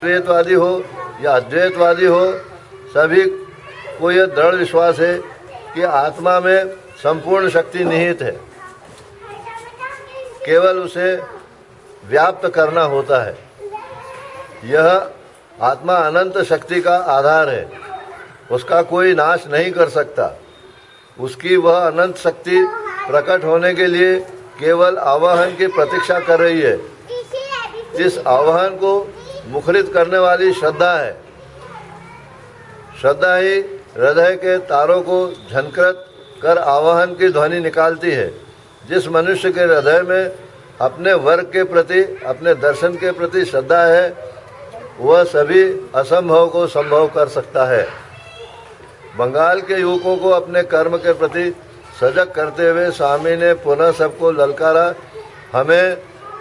द्वैतवादी हो या अद्वैतवादी हो, सभी को यह दृढ़ विश्वास है कि आत्मा में संपूर्ण शक्ति निहित है, केवल उसे व्याप्त करना होता है। यह आत्मा अनंत शक्ति का आधार है, उसका कोई नाश नहीं कर सकता। उसकी वह अनंत शक्ति प्रकट होने के लिए केवल आवाहन की प्रतीक्षा कर रही है। इस आवाहन को मुखरित करने वाली श्रद्धा है। श्रद्धा ही हृदय के तारों को झनकृत कर आवाहन की ध्वनि निकालती है। जिस मनुष्य के हृदय में अपने वर्ग के प्रति, अपने दर्शन के प्रति श्रद्धा है, वह सभी असंभव को संभव कर सकता है। बंगाल के युवकों को अपने कर्म के प्रति सजग करते हुए स्वामी ने पुनः सबको ललकारा, हमें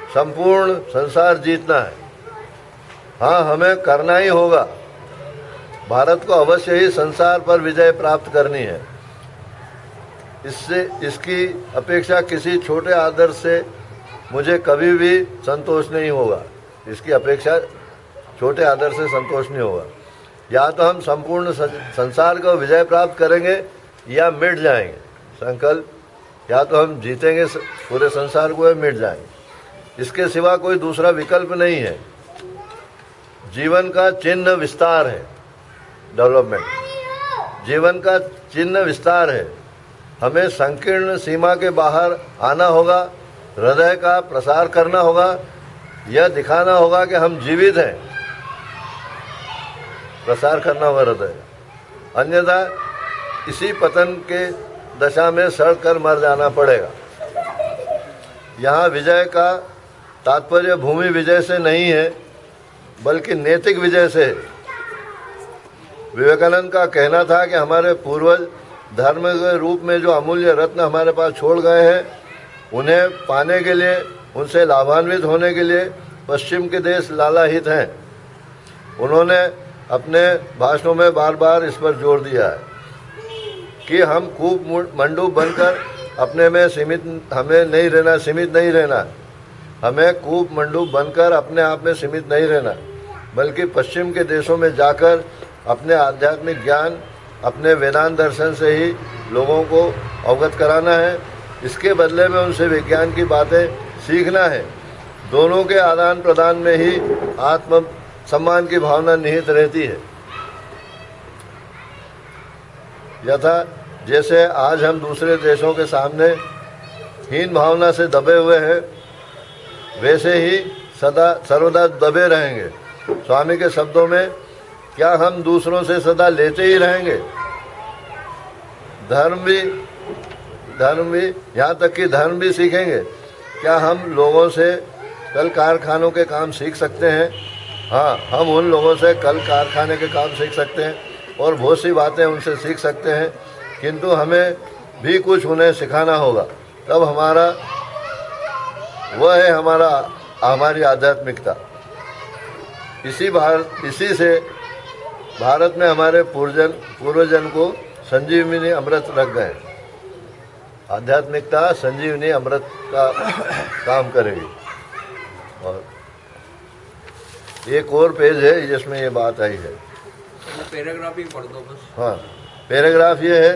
संपूर्ण संसार जीतना है। हाँ, हमें करना ही होगा। भारत को अवश्य ही संसार पर विजय प्राप्त करनी है। इसकी अपेक्षा किसी छोटे आदर्श से मुझे कभी भी संतोष नहीं होगा। इसकी अपेक्षा छोटे आदर्श से संतोष नहीं होगा। या तो हम संपूर्ण संसार को विजय प्राप्त करेंगे या मिट जाएंगे। संकल्प, या तो हम जीतेंगे पूरे संसार को या मिट जाएंगे। इसके सिवा कोई दूसरा विकल्प नहीं है। जीवन का चिन्ह विस्तार है, डेवलपमेंट। जीवन का चिन्ह विस्तार है। हमें संकीर्ण सीमा के बाहर आना होगा, हृदय का प्रसार करना होगा, यह दिखाना होगा कि हम जीवित हैं। प्रसार करना होगा हृदय, अन्यथा इसी पतन के दशा में सड़ कर मर जाना पड़ेगा। यहाँ विजय का तात्पर्य भूमि विजय से नहीं है, बल्कि नैतिक विजय से। विवेकानंद का कहना था कि हमारे पूर्वज धर्म के रूप में जो अमूल्य रत्न हमारे पास छोड़ गए हैं, उन्हें पाने के लिए, उनसे लाभान्वित होने के लिए पश्चिम के देश लालायित हैं। उन्होंने अपने भाषणों में बार बार इस पर जोर दिया है कि हम खूब मंडूक बनकर अपने में सीमित सीमित नहीं रहना। हमें कूप मंडूक बनकर अपने आप में सीमित नहीं रहना, बल्कि पश्चिम के देशों में जाकर अपने आध्यात्मिक ज्ञान, अपने वेदांत दर्शन से ही लोगों को अवगत कराना है। इसके बदले में उनसे विज्ञान की बातें सीखना है। दोनों के आदान प्रदान में ही आत्म सम्मान की भावना निहित रहती है। यथा जैसे आज हम दूसरे देशों के सामने हीन भावना से दबे हुए हैं, वैसे ही सर्वदा दबे रहेंगे। स्वामी के शब्दों में, क्या हम दूसरों से सदा लेते ही रहेंगे? धर्म भी यहाँ तक कि धर्म भी सीखेंगे। क्या हम लोगों से कल कारखानों के काम सीख सकते हैं? हाँ, हम उन लोगों से कल कारखाने के काम सीख सकते हैं और बहुत सी बातें उनसे सीख सकते हैं, किंतु हमें भी कुछ उन्हें सिखाना होगा। तब वह है हमारी आध्यात्मिकता। इसी से भारत में हमारे पूर्वजन को संजीवनी अमृत रख गए। आध्यात्मिकता संजीवनी अमृत का काम करेगी। और एक और पेज है जिसमें ये बात आई है। पैराग्राफ ही पढ़ दो बस। हाँ, पैराग्राफ ये है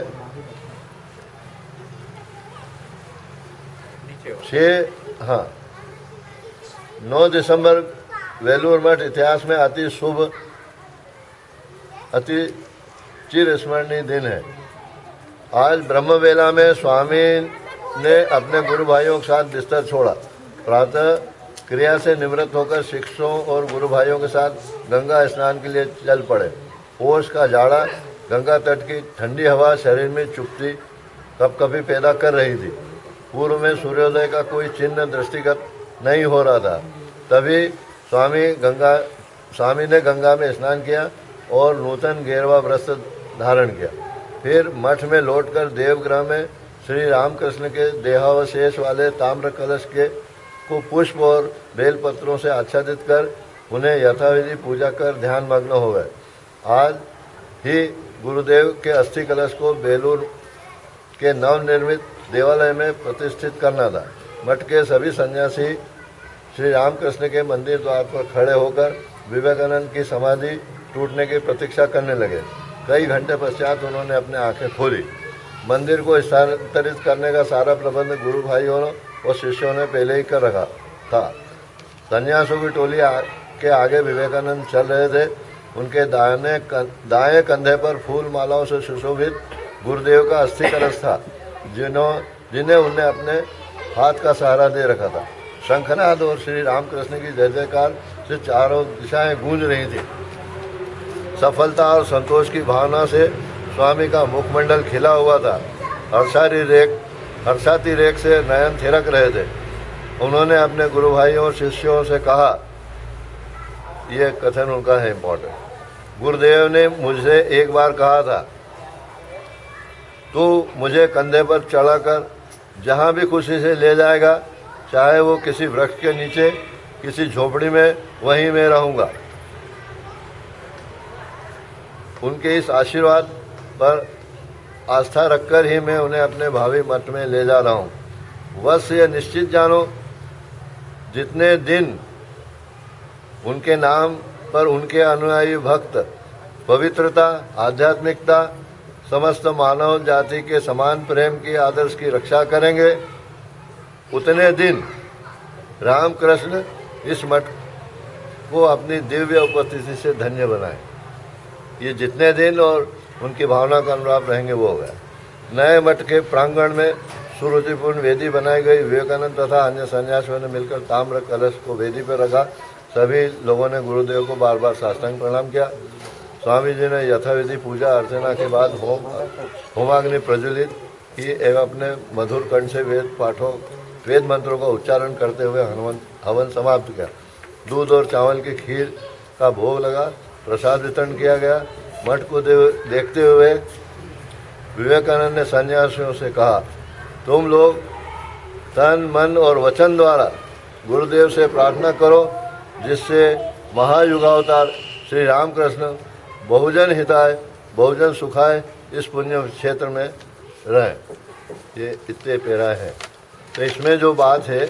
9 दिसंबर वेलूर मठ इतिहास में अति चिर स्मरणीय दिन है। आज ब्रह्मवेला में स्वामी ने अपने गुरु भाइयों के साथ बिस्तर छोड़ा। प्रातः क्रिया से निवृत्त होकर शिक्षकों और गुरु भाइयों के साथ गंगा स्नान के लिए चल पड़े। ओश का जाड़ा, गंगा तट की ठंडी हवा शरीर में चुभती कपकपी पैदा कर रही थी। पूर्व में सूर्योदय का कोई चिन्ह दृष्टिगत नहीं हो रहा था। तभी स्वामी ने गंगा में स्नान किया और नूतन गेरवा वस्त्र धारण किया। फिर मठ में लौटकर देवगृह में श्री रामकृष्ण के देहावशेष वाले ताम्र कलश को पुष्प और बेलपत्रों से आच्छादित कर उन्हें यथाविधि पूजा कर ध्यान मग्न हो गए। आज ही गुरुदेव के अस्थि कलश को बेलूर के नवनिर्मित देवालय में प्रतिष्ठित करना था। मठ के सभी सन्यासी श्री रामकृष्ण के मंदिर द्वार पर खड़े होकर विवेकानंद की समाधि टूटने की प्रतीक्षा करने लगे। कई घंटे पश्चात उन्होंने अपनी आंखें खोली। मंदिर को स्थानांतरित करने का सारा प्रबंध गुरु भाइयों और शिष्यों ने पहले ही कर रखा था। सन्यासों की टोली के आगे विवेकानंद चल रहे थे। उनके दाएं कंधे पर फूल मालाओं से सुशोभित गुरुदेव का अस्थि कलश था, जिन्हें उन्हें अपने हाथ का सहारा दे रखा था। शंखनाद और श्री रामकृष्ण की जय जयकार से चारों दिशाएं गूंज रही थी। सफलता और संतोष की भावना से स्वामी का मुखमंडल खिला हुआ था। हर्षाती रेख से नयन थिरक रहे थे। उन्होंने अपने गुरु भाइयों और शिष्यों से कहा, यह कथन उनका है इम्पोर्टेंट, गुरुदेव ने मुझसे एक बार कहा था, तू मुझे कंधे पर चढ़ाकर जहाँ भी खुशी से ले जाएगा, चाहे वो किसी वृक्ष के नीचे, किसी झोपड़ी में, वहीं मैं रहूँगा। उनके इस आशीर्वाद पर आस्था रखकर ही मैं उन्हें अपने भावी मठ में ले जा रहा हूँ। बस ये निश्चित जानो, जितने दिन उनके नाम पर उनके अनुयायी भक्त पवित्रता, आध्यात्मिकता, समस्त मानव जाति के समान प्रेम के आदर्श की रक्षा करेंगे, उतने दिन रामकृष्ण इस मठ को अपनी दिव्य उपस्थिति से धन्य बनाए। ये जितने दिन और उनकी भावना का अनुरूप रहेंगे वो हो गया। नए मठ के प्रांगण में सुरुचिपूर्ण वेदी बनाई गई। विवेकानंद तथा अन्य सन्यासियों ने मिलकर ताम्र कलश को वेदी पर रखा। सभी लोगों ने गुरुदेव को बार बार साष्टांग प्रणाम किया। स्वामी जी ने यथाविधि पूजा अर्चना के बाद होमाग्नि प्रज्वलित की एवं अपने मधुर कंठ से वेद मंत्रों का उच्चारण करते हुए हवन समाप्त किया। दूध और चावल की खीर का भोग लगा। प्रसाद वितरण किया गया। मठ को देखते हुए विवेकानंद ने सन्यासियों से कहा, तुम लोग तन, मन और वचन द्वारा गुरुदेव से प्रार्थना करो, जिससे महायुगावतार श्री रामकृष्ण बहुजन हिताय, बहुजन सुखाय इस पुण्य क्षेत्र में रहें। ये इतने पैरा है। तो इसमें जो बात है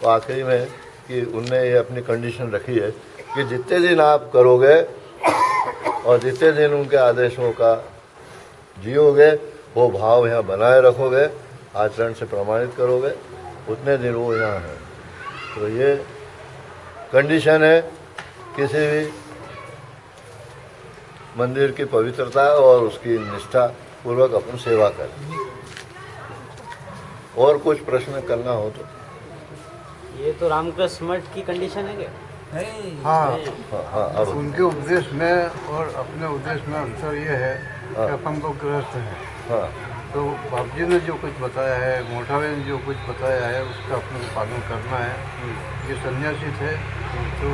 वो आखिरी में कि उनने ये अपनी कंडीशन रखी है कि जितने दिन आप करोगे और जितने दिन उनके आदेशों का जियोगे, वो भाव यहाँ बनाए रखोगे, आचरण से प्रमाणित करोगे, उतने दिन वो यहाँ है। तो ये कंडीशन है किसी भी मंदिर की पवित्रता और उसकी निष्ठा पूर्वक अपन सेवा करें। और कुछ प्रश्न करना हो तो। ये तो रामकृष्ण मठ की कंडीशन है क्या? हाँ, हाँ अब उनके उपदेश में और अपने उपदेश में अंतर ये है कि अपन तो गृहस्थ हैं। हाँ तो बाप जी ने जो कुछ बताया है, मोठावे ने जो कुछ बताया है, उसका अपने को पालन करना है। ये सन्यासी थे तो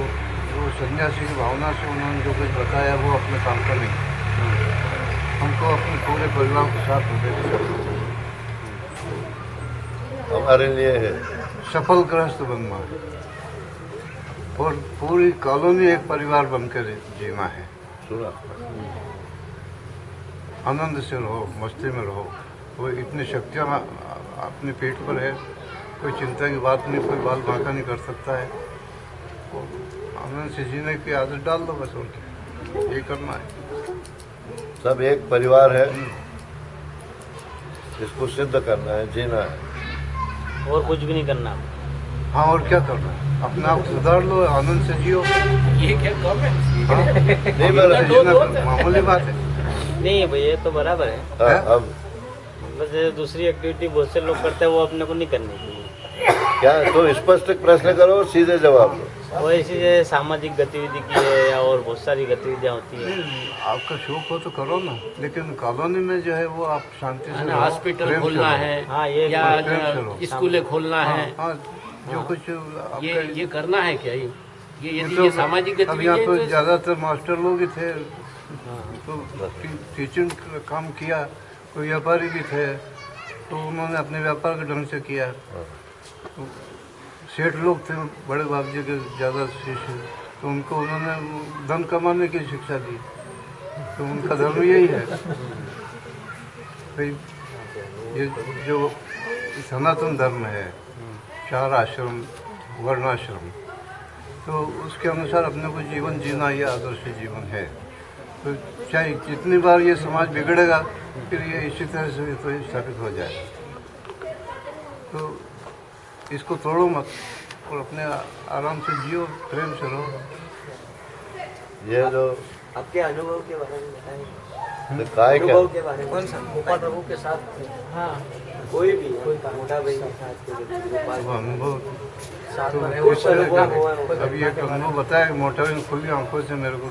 वो सन्यासी की भावना से उन्होंने जो कुछ बताया वो अपने काम का नहीं। हमको अपने पूरे परिवार के साथ होते हमारे लिए है सफल गृहस्थ बनना है और पूरी कॉलोनी एक परिवार बनकर जीना है। सुना। आनंद से रहो, मस्ती में रहो। वो इतनी शक्तियाँ अपने पेट पर है, कोई चिंता की बात नहीं, कोई बाल बांका नहीं कर सकता है। तो आनंद से जीने की आदत डाल दो बस, और ये करना है। सब एक परिवार है, इसको सिद्ध करना है, जीना है। और कुछ भी नहीं करना। हाँ, और क्या करना है? अपने आप सुधार लो, आनंद से जियो। ये क्या कम है? नहीं आनंद से जीना मामूली बात है। नहीं भैया, ये तो बराबर है। हाँ, अब बस दूसरी एक्टिविटी बहुत से लोग करते हैं, वो अपने को नहीं करनी चाहिए। क्या तो स्पष्ट प्रश्न करो और सीधे जवाब दो। वो ऐसी जैसे सामाजिक गतिविधि की है या और बहुत सारी गतिविधियाँ होती है। आपका शौक हो तो करो ना, लेकिन कॉलोनी में जो है वो आप शांति से रहो, हॉस्पिटल प्रेम से खोलना रहो। है हाँ, ये या प्रेम से रहो। स्कूलें खोलना है, हाँ, जो कुछ ये करना है क्या? ये यदि तो ये सामाजिक अब यहाँ गतिविधि तो है तो ज़्यादातर मास्टर लोग ही थे, तो टीचिंग का काम किया। कोई व्यापारी भी थे तो उन्होंने अपने व्यापार के ढंग से किया। तो सेठ लोग थे, बड़े बाप जी के ज़्यादा शिष्य, तो उनको उन्होंने धन कमाने की शिक्षा दी। तो उनका धर्म यही है। भाई ये जो सनातन धर्म है, 4 आश्रम, वर्णाश्रम, तो उसके अनुसार अपने को जीवन जीना ये आदर्श जीवन है। तो चाहे जितनी बार ये समाज बिगड़ेगा फिर ये इसी तरह से तो स्थापित हो जाए। तो इसको तोड़ो मत और अपने आराम से जियो, प्रेम से रहो। ये जो आपके अनुभव के बारे में बताएं। काय क्या अनुभव के बारे में। कौन सा? गोपाल प्रभु के साथ। हाँ, कोई भी, कोई मोटा भाई के साथ, गोपाल वो अनुभव साथ तो में किस तरह का अनुभव हुआ है। अभी एक अनुभव बताया कि मोटा भाई ने खुली आंखों से मेरे को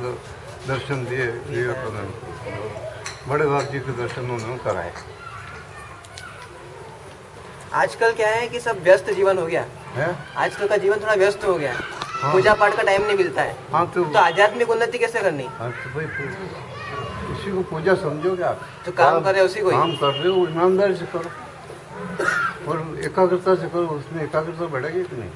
दर्शन दिए विवेकानंद। बड़े बाप जी के दर्शन उन्होंने कराए। आजकल क्या है कि सब व्यस्त जीवन हो गया। है आजकल का जीवन थोड़ा व्यस्त हो गया। हाँ। पूजा पाठ का टाइम नहीं मिलता है। हाँ तो आध्यात्मिक उन्नति कैसे करनी? हाँ तो भाई इसी को पूजा समझोगे आप। जो काम करे उसी को ही। काम कर रहे हो ईमानदारी से करो और एकाग्रता से करो, उसमें एकाग्रता बढ़ेगी कि नहीं।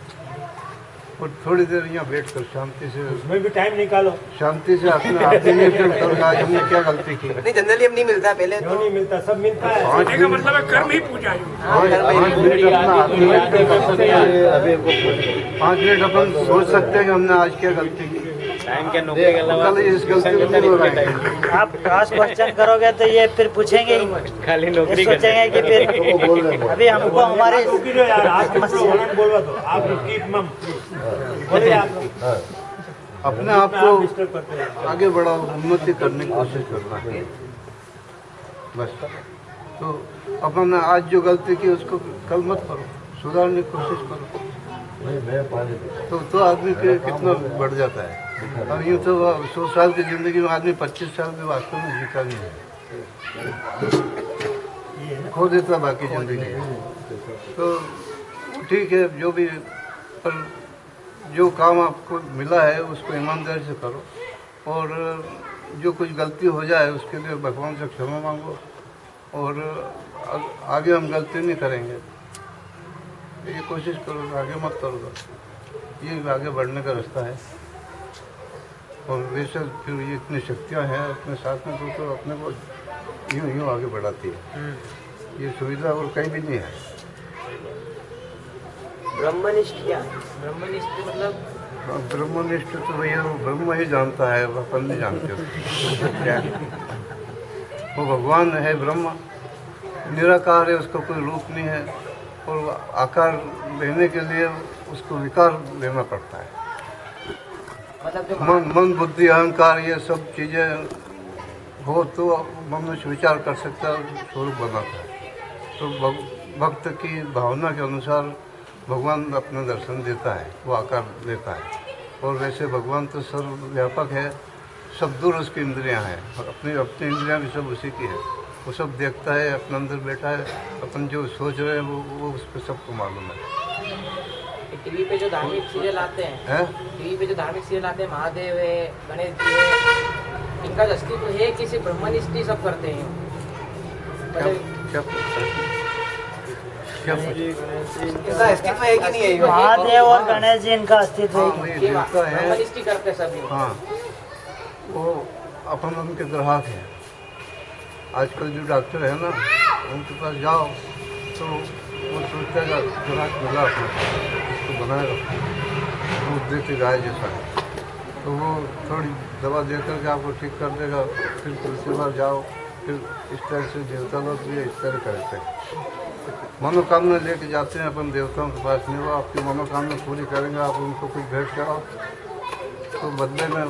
और थोड़ी देर यहाँ बैठ कर शांति से, उसमें भी टाइम निकालो। शांति से अपने आप निरीक्षण करो आज हमने क्या गलती की। नहीं, जनरली अब नहीं मिलता, पहले क्यों तो नहीं मिलता? सब मिलता है। 5 मिनट मतलब कर्म ही पूजा है। 5 मिनट अपना आत्मनिरीक्षण कर सकते हैं। अभी 5 मिनट अपन सोच सकते हैं कि हमने आज क्या गलती की। टाइम के नौकरी के अलावा कल इस गलती को नहीं दोहराएंगे। आप क्रॉस क्वेश्चन करोगे तो ये फिर पूछेंगे ही। खाली ये नौकरी सोचेंगे कि फिर अभी हमको हमारे रुकी रहो यार, आप बोलवा दो। आप कीप मम बोले आप अपने आप को डिस्टर्ब करते हैं। आगे बढ़ाओ, उन्नति करने की कोशिश करना है बस। तो अपन ने आज जो गलती की उसको कल मत करो, सुधारने की कोशिश करो। तो आदमी के कितना बढ़ जाता है। अब यूँ तो 100 साल की जिंदगी में आदमी 25 साल में वास्तव में जीता नहीं है, खो देता बाकी जिंदगी। तो ठीक है, जो भी, पर जो काम आपको मिला है उसको ईमानदारी से करो और जो कुछ गलती हो जाए उसके लिए भगवान से क्षमा मांगो और आगे हम गलती नहीं करेंगे, ये कोशिश करो। आगे मत करो, ये आगे बढ़ने का रास्ता है। और वैसे फिर ये इतनी शक्तियाँ हैं अपने साथ में तो अपने को यूँ यूँ आगे बढ़ाती है। ये सुविधा और कहीं भी नहीं है। ब्रह्मनिष्ठ क्या? ब्रह्मनिष्ठ मतलब ब्रह्मनिष्ठ तो भैया वो ब्रह्म ही जानता है, अपन नहीं जानते क्या है। वो भगवान है, ब्रह्म निराकार है, उसका कोई रूप नहीं है और आकार लेने के लिए उसको विकार लेना पड़ता है। मतलब जो मन बुद्धि अहंकार ये सब चीज़ें हो तो मनुष्य विचार कर सकता है, स्वरूप बनाता है। तो भक्त की भावना के अनुसार भगवान अपना दर्शन देता है, वो आकार लेता है। और वैसे भगवान तो सर्वव्यापक है, सब दूर उसकी इंद्रियां हैं और अपनी इंद्रियां भी सब उसी की है। वो सब देखता है, अपने अंदर बैठा है, अपन जो सोच रहे हैं वो उसको सबको मालूम है। टीवी पे जो धार्मिक सीरियल आते हैं, हैं? टीवी पे जो धार्मिक सीरियल आते हैं, महादेव है, गणेश जी है, इनका अस्तित्व है कि सिर्फ ब्रह्मनिष्ठ ही सब करते हैं? क्या क्या इनका अस्तित्व है कि नहीं है? महादेव और गणेश जी इनका अस्तित्व हाँ, है। वही देवता है। ब्रह्मनिष्ठ ही करते हैं सभी। हाँ, वो अपन उनके ग्राहक हैं। आजकल जो डॉक्टर है ना, उनके पास जाओ तो वो सोचता है ग्राहक मिला अपना, उसको बनाए रखो, दूध देते गाय जैसा है, तो वो थोड़ी दवा दे करके आपको ठीक कर देगा। फिर दूसरी बार जाओ, फिर इस तरह से देवता लोग भी इस तरह करते हैं। मनोकामना लेके जाते हैं अपन देवताओं के पास में, वो आपकी मनोकामना पूरी करेंगे। आप उनको कुछ भेंट कराओ तो बदले में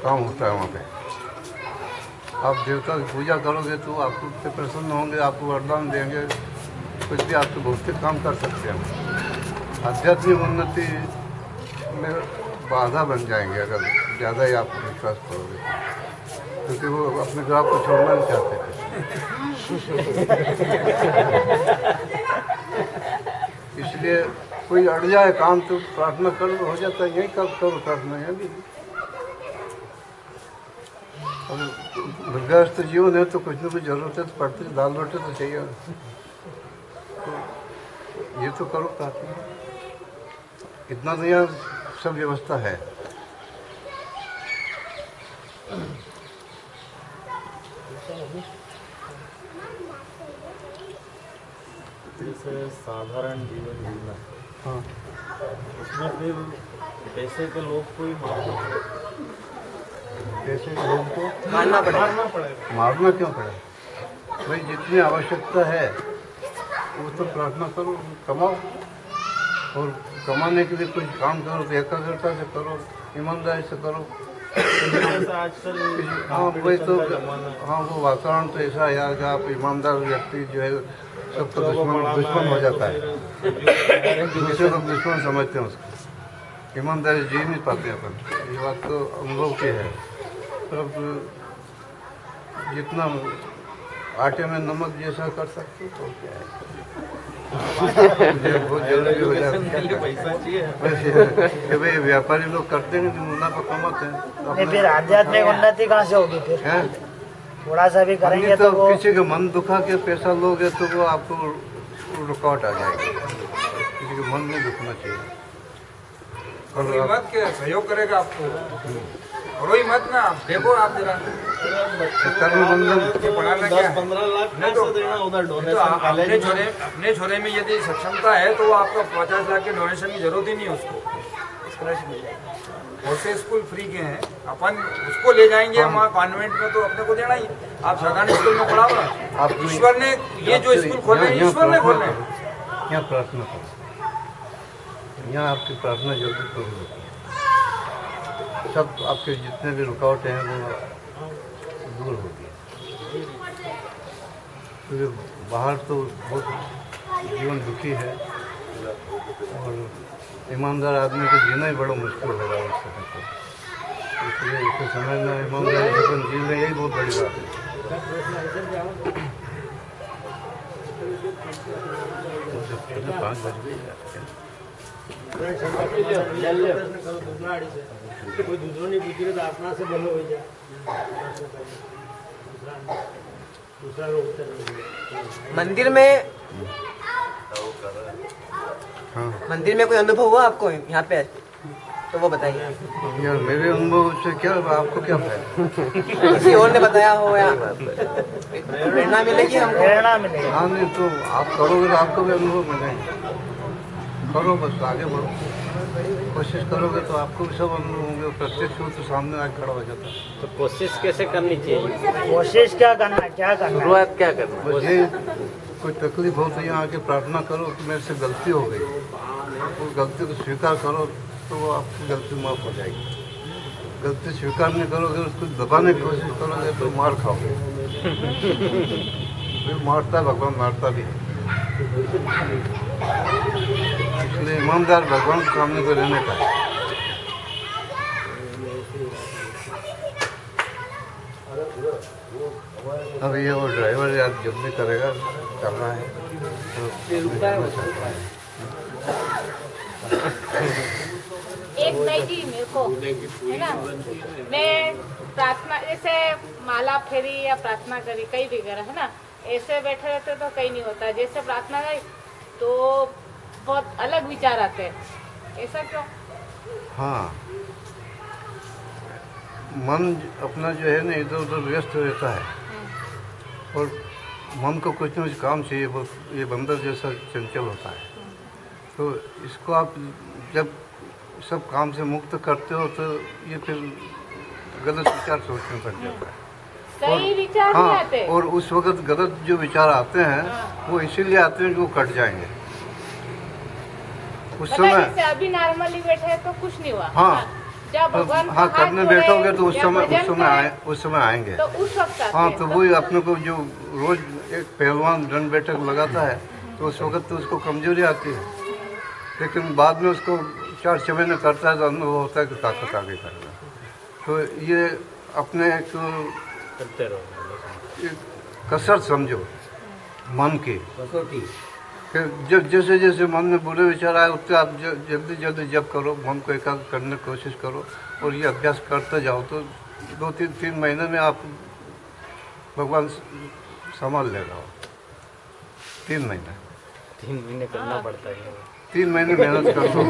काम होता है वहाँ पे। आप देवता की पूजा करोगे तो आपको उससे प्रसन्न होंगे, आपको वरदान देंगे, कुछ भी आपके भौतिक काम कर सकते हैं। आध्यात्मिक उन्नति में बाधा बन जाएंगे अगर ज़्यादा ही आप विश्वास करोगे, क्योंकि वो अपने ग्राफ को छोड़ना नहीं चाहते थे। इसलिए कोई अड़ जाए काम तो प्रार्थना करो, हो जाता है। यही करो प्रार्थना, यहाँ भी। और गृहस्थ जीवन है तो कुछ न कुछ जरूरतें तो पड़ती है, दाल रोटी तो चाहिए। तो ये तो करो प्रार्थना, इतना तो यहाँ सब व्यवस्था है। जैसे साधारण जीवन जीना, हाँ, उसमें फिर पैसे के लोग को ही मारना पड़ेगा। पैसे के लोग को मानना पड़ेगा। मारना क्यों पड़े? भाई जितनी आवश्यकता है वो तो प्रार्थना करो, कमाओ, और कमाने के लिए कुछ काम करो तो एकाग्रता से करो, ईमानदारी से करो। आजकल हाँ वही तो, हाँ वो वातावरण तो ऐसा है यार कि आप ईमानदार व्यक्ति जो है सबको दुश्मन हो जाता है, दूसरे लोग दुश्मन समझते हैं उसको, ईमानदारी जी नहीं पाते अपन। ये बात तो अनुभव की है। अब जितना आटे में नमक जैसा कर सकते तो क्या है, मुझे बहुत जरूरी हो जाता है। वैसे कि भाई व्यापारी लोग करते हैं जो मुनाफा कमाते हैं नहीं, फिर आध्यात्मिक उन्नति कहाँ से होगी? फिर हैं? थोड़ा सा भी करेंगे तो तो वो किसी का मन दुखा के पैसा लोगे तो वो आपको रुकावट आ जाएगी। किसी का मन नहीं दुखना चाहिए। और आप- मत के सहयोग करेगा आपको, करो ही मत ना। आप देखो, आप जरा कर्म बंधन पढ़ाना क्या है? 10-15 लाख नहीं तो- पैसे देना उधर तो डोनेशन अपने कॉलेज छोरे में। अपने छोरे में यदि सक्षमता है तो वो आपका 50 लाख के डोनेशन की जरूरत ही नहीं है उसको। स्कॉलरशिप मिल जाएगी। बहुत से स्कूल फ्री के हैं, अपन उसको ले जाएंगे वहाँ कॉन्वेंट में तो अपने को देना ही। आप सरकारी स्कूल में पढ़ाओ ना। आप ईश्वर ने ये जो स्कूल खोले हैं, ईश्वर ने खोले हैं। यहाँ प्रार्थना करो, यहाँ आपकी प्रार्थना जल्दी पूरी होती है। सब आपके जितने भी रुकावटें हैं वो दूर होगी। क्योंकि बाहर तो बहुत जीवन दुखी है और ईमानदार आदमी को जीना ही बड़ा मुश्किल हो रहा है इस समय पर। इसलिए इसको समझना, ईमानदारी से अपन जी लें, यही बहुत बड़ी बात है। मुझे 5 बजे कोई दूसरों नहीं पूछ रहे तो अपना से बोलो हो जाए। दूसरा लोग मंदिर में हाँ मंदिर में कोई अनुभव हुआ आपको यहाँ पे, तो वो बताइए। यार मेरे अनुभव से क्या, आपको क्या फायदा? किसी और ने बताया हो या प्रेरणा मिलेगी हमको? प्रेरणा मिलेगी। हाँ नहीं तो आप करोगे तो आपको भी अनुभव मिलेंगे। करो, बस आगे बढ़ो, कोशिश करोगे तो आपको भी सब अनुभव होंगे। प्रत्यक्ष हो तो सामने आके खड़ा हो जाता है। तो कोशिश कैसे करनी चाहिए? कोशिश क्या करना है, क्या करना है? शुरुआत क्या करना? बस ये कोई तकलीफ हो तो यहाँ आके प्रार्थना करो कि मेरे से गलती हो गई, उस गलती को स्वीकार करो तो वो आपकी गलती माफ़ हो जाएगी। गलती स्वीकार नहीं करोगे, उसको दबाने की कोशिश करोगे तो मार खाओगे। फिर मारता है भगवान, मारता भी है। इसलिए ईमानदार भगवान के सामने को रहने का है। अब ये वो ड्राइवर यार जब भी करेगा करना है तो एक नहीं दी मेरे को, है ना। मैं प्रार्थना जैसे माला फेरी या प्रार्थना करी कहीं भी करा, है ना। ऐसे बैठे रहते तो कहीं नहीं होता। जैसे प्रार्थना करी तो बहुत अलग विचार आते हैं। ऐसा क्यों? हाँ, मन अपना जो है ना इधर उधर व्यस्त रहता है और मन को कुछ न कुछ काम चाहिए। वो ये बंदर जैसा चंचल होता है। तो इसको आप जब सब काम से मुक्त करते हो तो ये फिर गलत विचार सोचने पड़ जाता है। सही विचार नहीं हाँ, आते। और उस वक्त गलत जो विचार आते हैं वो इसीलिए आते हैं कि वो कट जाएंगे उस मतलब समय। जैसे अभी नॉर्मली बैठे हैं तो कुछ नहीं हुआ। हाँ। जब भगवान को हाँ, हाथ करने जोड़े बैठोगे तो उस या समय भजन करें, उस समय आएंगे। तो उस वक्त आते हाँ, हैं। तो वही अपने को जो रोज एक पहलवान दंड बैठक लगाता है तो उस वक्त तो उसको कमजोरी आती है, लेकिन बाद में उसको 4 महीने करता है तो अनुभव होता है कि ताकत आ गई करना। तो ये अपने एक करते रहो। कसरत समझो मन की। फिर जब जैसे जैसे मन में बुरे विचार आए उससे आप जल्दी जल्दी जप करो, मन को एकाग्र करने की कोशिश करो और ये अभ्यास करते जाओ तो 2-3 महीने में आप भगवान संभाल लेगा। 3 महीने 3 महीने करना पड़ता है। 3 महीने मेहनत कर लो।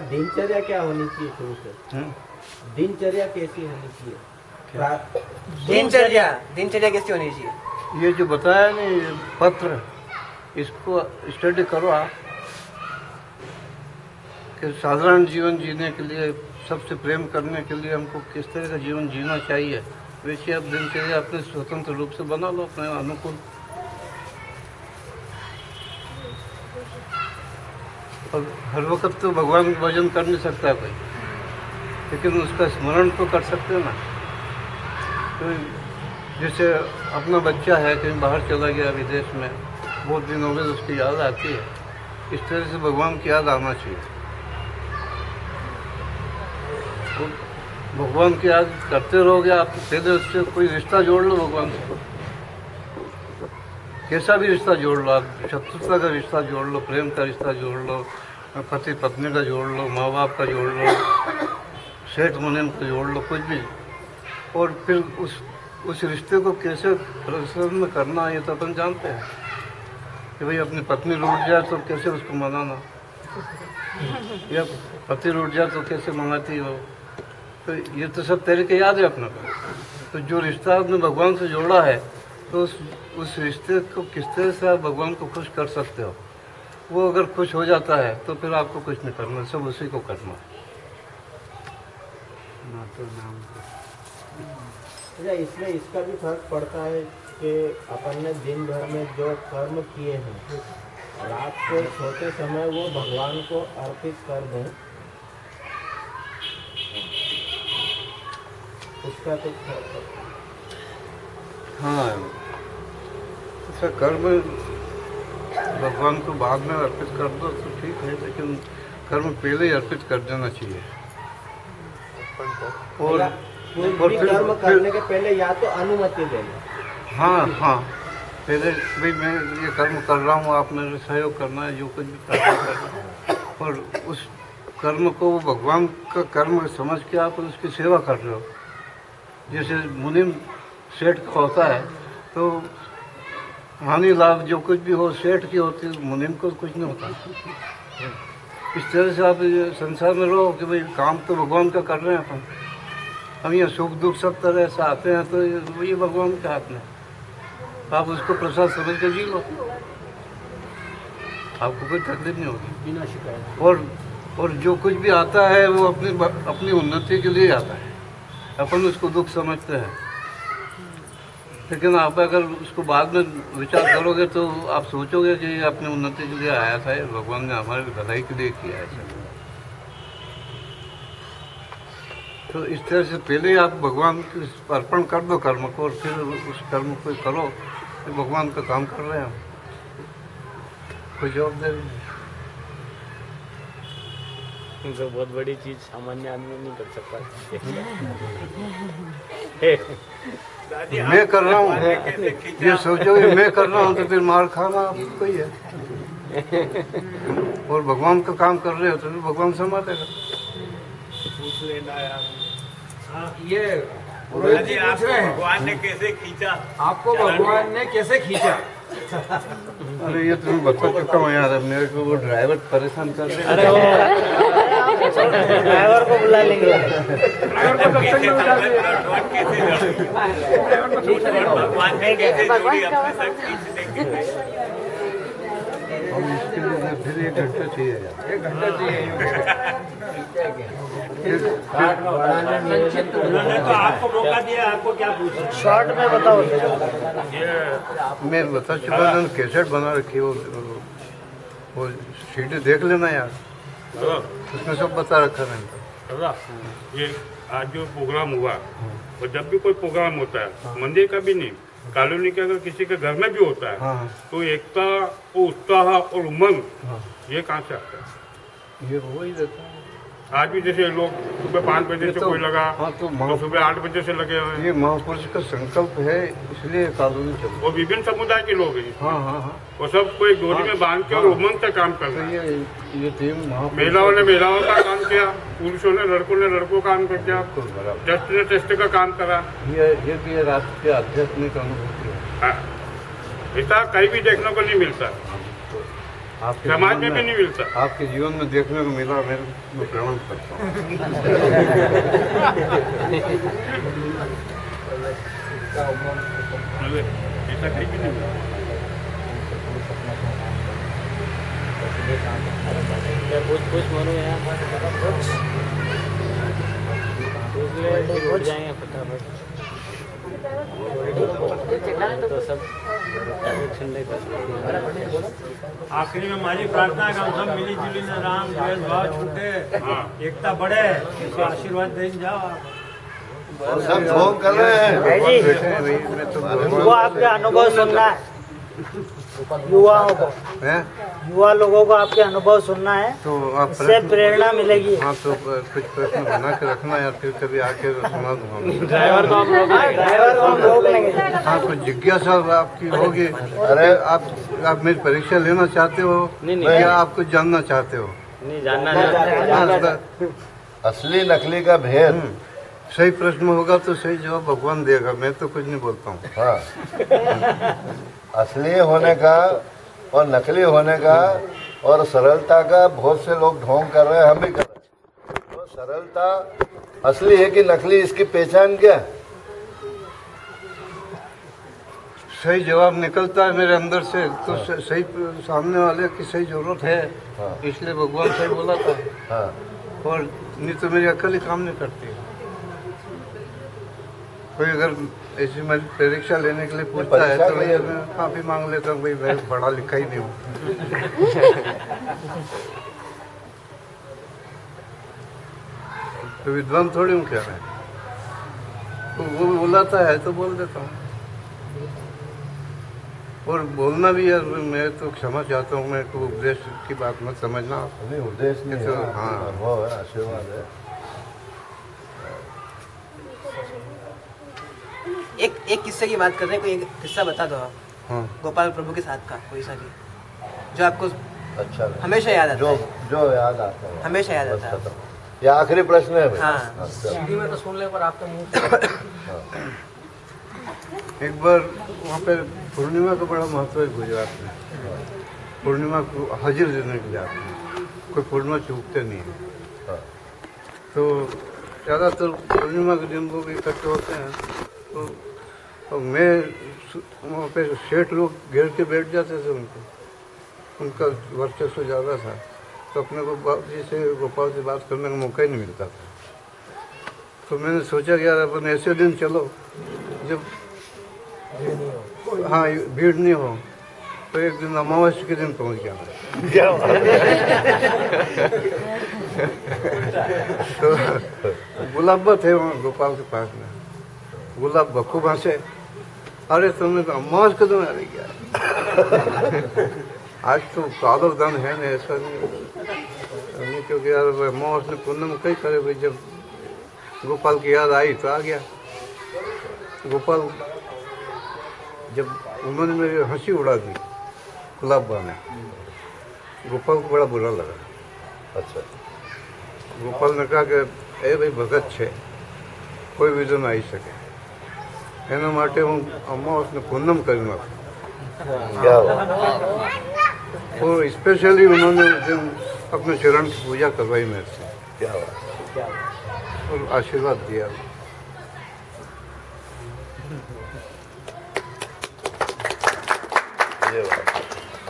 दिनचर्या क्या होनी चाहिए शुरू से? दिनचर्या कैसी होनी चाहिए? दिनचर्या दिनचर्या कैसी होनी चाहिए? ये जो बताया नहीं ये पत्र, इसको स्टडी करो आप कि साधारण जीवन जीने के लिए, सबसे प्रेम करने के लिए हमको किस तरह का जीवन जीना चाहिए, वैसे आप दिनचर्या अपने स्वतंत्र रूप से बना लो अपने अनुकूल। और हर वक्त तो भगवान का भजन कर नहीं सकता कोई, लेकिन उसका स्मरण तो कर सकते हो ना। तो जैसे अपना बच्चा है कहीं बाहर चला गया विदेश में, बहुत दिन हो गए, उसकी याद आती है, इस तरह से भगवान की याद आना चाहिए। तो भगवान की याद करते रहोगे आप, पहले उससे कोई रिश्ता जोड़ लो भगवान से, कैसा भी रिश्ता जोड़ लो आप, शत्रुता का रिश्ता जोड़ लो, प्रेम का रिश्ता जोड़ लो, पति पत्नी का जोड़ लो, माँ बाप का जोड़ लो, सेठ मुनीम का जोड़ लो, कुछ भी। और फिर उस रिश्ते को कैसे प्रसन्न करना है ये तो अपन जानते हैं कि भाई अपनी पत्नी रूठ जाए तो कैसे उसको मनाना, या पति रूठ जाए तो कैसे मनाती हो, तो ये तो सब तरीके याद है अपने को। तो जो रिश्ता आपने भगवान से जोड़ा है, तो उस रिश्ते को किस तरह से आप भगवान को खुश कर सकते हो, वो अगर खुश हो जाता है तो फिर आपको कुछ नहीं करना, सब उसी को करना है। अच्छा, इसमें इसका भी फर्क पड़ता है कि अपन ने दिन भर में जो कर्म किए हैं, रात को सोते समय वो भगवान को अर्पित कर दें, उसका तो फर्क पड़ता है। हाँ, ऐसा कर्म भगवान को बाद में अर्पित कर दो तो ठीक है, लेकिन कर्म पहले ही अर्पित कर देना चाहिए। और कोई भी कर्म करने के पहले या तो अनुमति लेना। हाँ हाँ, पहले भाई मैं ये कर्म कर रहा हूँ, आप मेरे सहयोग करना है, जो कुछ भी करना, और उस कर्म को भगवान का कर्म समझ के आप उसकी सेवा कर रहे हो। जैसे मुनीम सेठ का होता है तो हानि लाभ जो कुछ भी हो सेठ की होती है, मुनीम को कुछ नहीं होता। इस तरह से आप ये संसार में रहो कि भाई काम तो भगवान का कर रहे हैं अपन, हम ये सुख दुख सब तरह से आते हैं तो ये भगवान के हाथ में, आप उसको प्रसाद समझ के जी लो, आपको कोई तकलीफ नहीं होगी बिना शिकायत। और जो कुछ भी आता है वो अपनी उन्नति के लिए आता है, अपन उसको दुख समझते हैं, लेकिन आप अगर उसको बाद में विचार करोगे तो आप सोचोगे कि ये अपनी उन्नति के लिए आया था, भगवान ने हमारे भलाई के लिए किया है। तो इस तरह से पहले आप भगवान को अर्पण कर दो कर्म को, और फिर उस कर्म को करो, फिर भगवान का काम कर रहे हैं हम, कोई जवाबदारी नहीं। तो बहुत बड़ी चीज सामान्य आदमी नहीं कर सकता। मैं कर रहा हूँ, ये सोचोगे मैं कर रहा हूँ तो फिर मार खाना आपको ही है, और भगवान का काम कर रहे हो तो फिर भगवान संभालेगा। पूछ लेना यार। ये पुरोहित जी पूछ रहे हैं, भगवान ने कैसे खींचा आपको भगवान ने कैसे खींचा? अरे ये तुम्हें बता चुका हूँ यार, मेरे को वो ड्राइवर परेशान कर रहे हैं। अरे वो ड्राइवर को बुला लेंगे। भगवान ने कैसे जोड़ी अपने साथ खींचने के लिए। हम इसके लिए फिर 1 घंटा चाहिए यार, 1 घंटा चाहिए। उन्होंने तो आपको मौका दिया, आपको क्या पूछा? शॉर्ट में बताओ। मैं बता चुका, उन्होंने कैसेट बना रखी, वो सीडी देख लेना यार, उसमें सब बता रखा है। ये आज जो प्रोग्राम हुआ, और जब भी कोई प्रोग्राम होता है, मंदिर का भी नहीं, कॉलोनी के अगर किसी के घर में भी होता है, हाँ। तो एकता और उत्साह और उमंग, ये कहाँ से आता है? ये वही देता है। आज भी जैसे लोग सुबह 5 बजे से कोई लगा, हाँ, तो तो सुबह 8 बजे से लगे हुए हैं, ये महापुरुष का संकल्प है, इसलिए कॉलोनी चल। और विभिन्न समुदाय के लोग हैं, हाँ हाँ हाँ, वो सब कोई डोरी में बांध के और उमंग से काम कर तो रहे हैं। ये टीम महापुरुष महिलाओं ने महिलाओं का काम किया, पुरुषों ने लड़कों का काम किया, बराबर। ट्रस्ट ने ट्रस्ट का काम करा। ये भी ये राष्ट्र के आध्यात्मिक अनुभूति है। हाँ, ऐसा कहीं भी देखने को नहीं मिलता, आपके समाज जीवन में भी नहीं मिलता। आपके जीवन में देखने को मिला, मैं प्रणाम करता हूँ। ऐसा कहीं भी नहीं मिलता। कुछ मनु यहाँ उठ जाएंगे फटाफट तो सब ठंडे कर आखिरी में हमारी प्रार्थना है कि हम सब मिली जुली न राम द्वेष भाव छूटे, एकता बढ़े, इसको आशीर्वाद दे जाओ। और सब ढोंग कर रहे हैं। भाई जी, वो आपके अनुभव सुनना है, युवाओं को, युवा लोगों को आपके अनुभव सुनना है, तो आप इससे प्रेरणा मिलेगी। हाँ, तो कुछ प्रश्न बना के रखना या फिर कभी आके सुना दूंगा। ड्राइवर को हम रोक लेंगे। हाँ, कुछ जिज्ञासा आपकी होगी। अरे आप मेरी परीक्षा लेना चाहते हो या आप कुछ जानना चाहते हो? नहीं जानना असली नकली का भेद। सही प्रश्न होगा तो सही जवाब भगवान देगा, मैं तो कुछ नहीं बोलता हूँ। हाँ, असली होने का और नकली होने का और सरलता का बहुत से लोग ढोंग कर रहे हैं, हम भी कर रहे हैं। तो सरलता असली है कि नकली, इसकी पहचान क्या है? सही जवाब निकलता है मेरे अंदर से तो सही सामने वाले की सही जरूरत है, इसलिए भगवान सही बोला था। हाँ, और नहीं तो मेरी अकल ही काम नहीं करती। कोई अगर ऐसी मैं परीक्षा लेने के लिए पूछता है तो मैं काफी मांग लेता हूँ, भाई मैं पढ़ा लिखा ही नहीं हूँ। तो विद्वान थोड़ी हूँ क्या मैं, तो वो बुलाता है तो बोल देता हूँ। और बोलना भी यार, मैं तो क्षमा चाहता हूँ, मैं को उपदेश की बात मत समझना। नहीं उद्देश्य नहीं तो, है, हाँ, अनुभव है, आशीर्वाद है। एक किस्से की बात कर रहे हैं, कोई एक किस्सा बता दो आप। हाँ। गोपाल प्रभु के साथ का कोई सा भी जो आपको अच्छा हमेशा याद आता है। जो याद आता है हमेशा याद आता है। ये आखिरी प्रश्न है भाई। हाँ। सीढ़ी में तो सुन ले पर आपका मुंह एक बार वहाँ पे पूर्णिमा का बड़ा महत्व है गुजरात में। पूर्णिमा को हाजिर देने के लिए आते हैं, कोई पूर्णिमा चूकते नहीं है। तो ज़्यादातर पूर्णिमा के दिन लोग इकट्ठे होते हैं। तो मैं वहाँ पे सेठ लोग घेर के बैठ जाते थे उनको, उनका वर्चस्व ज़्यादा था, तो अपने को जी से गोपाल से बात करने का मौका ही नहीं मिलता था। तो मैंने सोचा कि यार अपन ऐसे दिन चलो जब हाँ भीड़ नहीं हो। तो एक दिन अमावस्या के दिन पहुँच गया मैं। तो गुलाबा थे वहाँ गोपाल के पास में, गुलाब बखूब हंसे, अरे तुमने तो अमावस के दिन आ रही क्या? आज तो कादर दान है नहीं, ऐसा नहीं, क्योंकि यार अमावस ने पूनम कई करे भाई। जब गोपाल की याद आई तो आ गया। गोपाल जब उन्होंने मेरी हंसी उड़ा दी गुलाबा ने, गोपाल को बड़ा बुरा लगा। अच्छा, गोपाल ने कहा कि ए भाई भगत छे, कोई भी दिन आई सके, એના માટે હું અમાવસને પૂનમ કરી નાખું। और स्पेशली उन्होंने अपने चरण की पूजा करवाई मेरे से, क्या बात, और आशीर्वाद दिया। ये बात।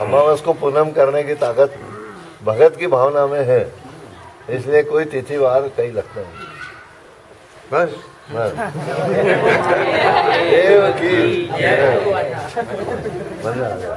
अमावस को पूनम करने की ताकत भगत की भावना में है, इसलिए कोई तिथिवार कहीं लगता नहीं। बस देव की मजा आ गया।